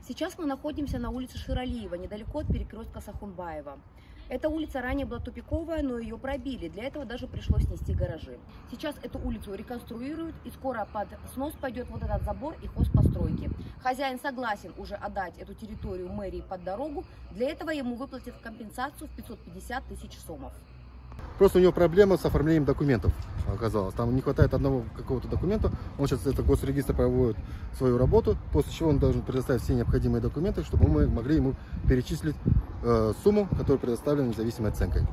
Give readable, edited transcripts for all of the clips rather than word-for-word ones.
Сейчас мы находимся на улице Ширалиева, недалеко от перекрестка Сахунбаева. Эта улица ранее была тупиковая, но ее пробили. Для этого даже пришлось снести гаражи. Сейчас эту улицу реконструируют, и скоро под снос пойдет вот этот забор и хозпостройки. Хозяин согласен уже отдать эту территорию мэрии под дорогу. Для этого ему выплатят компенсацию в 550 тысяч сомов. Просто у него проблема с оформлением документов оказалось. Там не хватает одного какого-то документа. Он сейчас это госрегистр проводит свою работу, после чего он должен предоставить все необходимые документы, чтобы мы могли ему перечислить сумму, которая предоставлена независимой оценкой.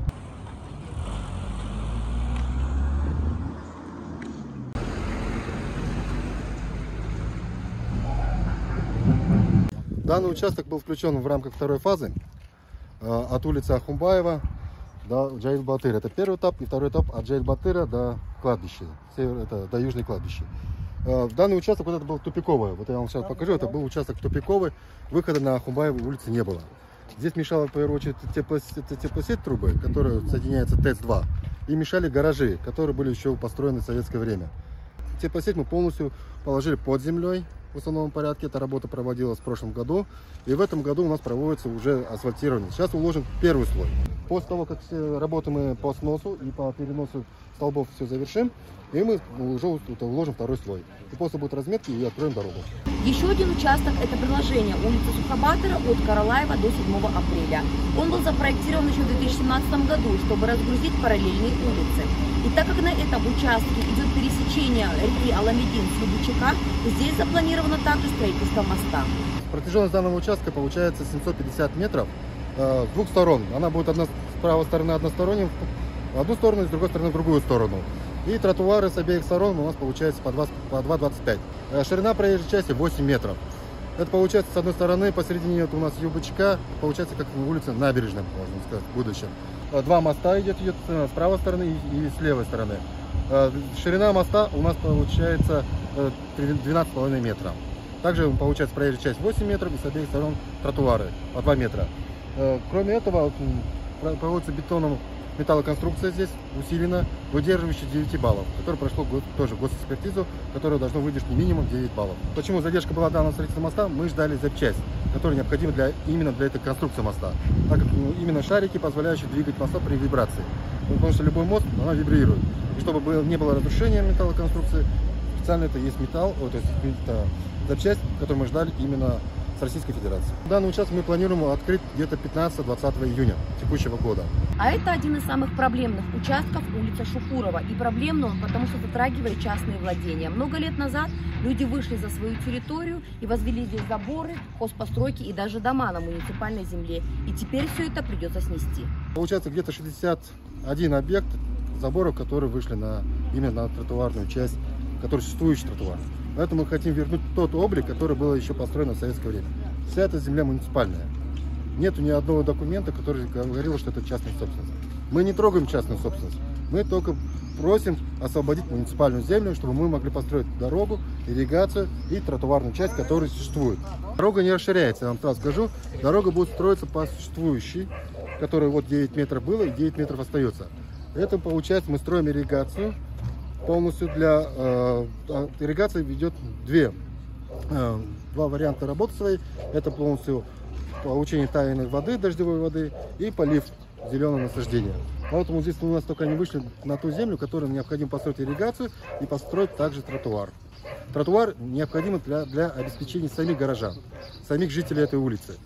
Данный участок был включен в рамках второй фазы от улицы Ахунбаева до Джайльбатыра. Это первый этап, и второй этап от Джайльбатыра до кладбища, до Южной кладбища. Данный участок вот это был тупиковый. Вот я вам сейчас покажу, это был участок тупиковый, выхода на Ахунбаеву улице не было. Здесь мешала в первую очередь теплосеть трубы, которая соединяется ТЭЦ-2, и мешали гаражи, которые были еще построены в советское время. Теплосеть мы полностью положили под землей в установленном порядке. Эта работа проводилась в прошлом году, и в этом году у нас проводится уже асфальтирование. Сейчас уложен первый слой. После того, как все работы мы по сносу и по переносу столбов все завершим, и мы уже уложим второй слой. И после будет разметки и откроем дорогу. Еще один участок – это продолжение улицы Сухобатора от Каралаева до 7 апреля. Он был запроектирован еще в 2017 году, чтобы разгрузить параллельные улицы. И так как на этом участке идет пересечение реки Аламедин с Любичака, здесь запланировано также строительство моста. Протяженность данного участка получается 750 метров с двух сторон. Она будет с правой стороны односторонним в одну сторону, и с другой стороны в другую сторону. И тротуары с обеих сторон у нас получается по 2,25. Ширина проезжей части 8 метров. Это получается, с одной стороны, посередине у нас Любичака, получается как улица Набережная, можно сказать, в будущем. Два моста идет с правой стороны и с левой стороны. Ширина моста у нас получается 12,5 метра. Также получается проезжая часть 8 метров и с обеих сторон тротуары по 2 метра. Кроме этого, проводится металлоконструкция здесь усилена, выдерживающая 9 баллов, которая прошла тоже госэкспертизу, которая должна выдержать не минимум 9 баллов. Почему задержка была данного строительства моста? Мы ждали запчасть, которая необходима именно для этой конструкции моста, так как именно шарики, позволяющие двигать моста при вибрации. Потому что любой мост, она вибрирует. И чтобы не было разрушения металлоконструкции, специально это есть металл, то есть это запчасть, которую мы ждали именно с Российской Федерации. Данный участок мы планируем открыть где-то 15-20 июня текущего года. А это один из самых проблемных участков улица Шухурова. И проблемный он, потому что затрагивает частные владения. Много лет назад люди вышли за свою территорию и возвели здесь заборы, хозпостройки и даже дома на муниципальной земле. И теперь все это придется снести. Получается где-то 61 объект заборов, которые вышли именно на тротуарную часть, который существующий тротуар. Поэтому мы хотим вернуть тот облик, который был еще построен в советское время. Вся эта земля муниципальная. Нету ни одного документа, который говорил, что это частная собственность. Мы не трогаем частную собственность. Мы только просим освободить муниципальную землю, чтобы мы могли построить дорогу, ирригацию и тротуарную часть, которая существует. Дорога не расширяется, я вам сразу скажу. Дорога будет строиться по существующей, которая вот 9 метров было и 9 метров остается. Это получается, мы строим ирригацию. Полностью для ирригации ведет два варианта работы своей. Это полностью получение тайной воды, дождевой воды и полив зеленого насаждения. Поэтому здесь у нас только они вышли на ту землю, которую необходимо построить ирригацию и построить также тротуар. Тротуар необходим для обеспечения самих горожан, самих жителей этой улицы.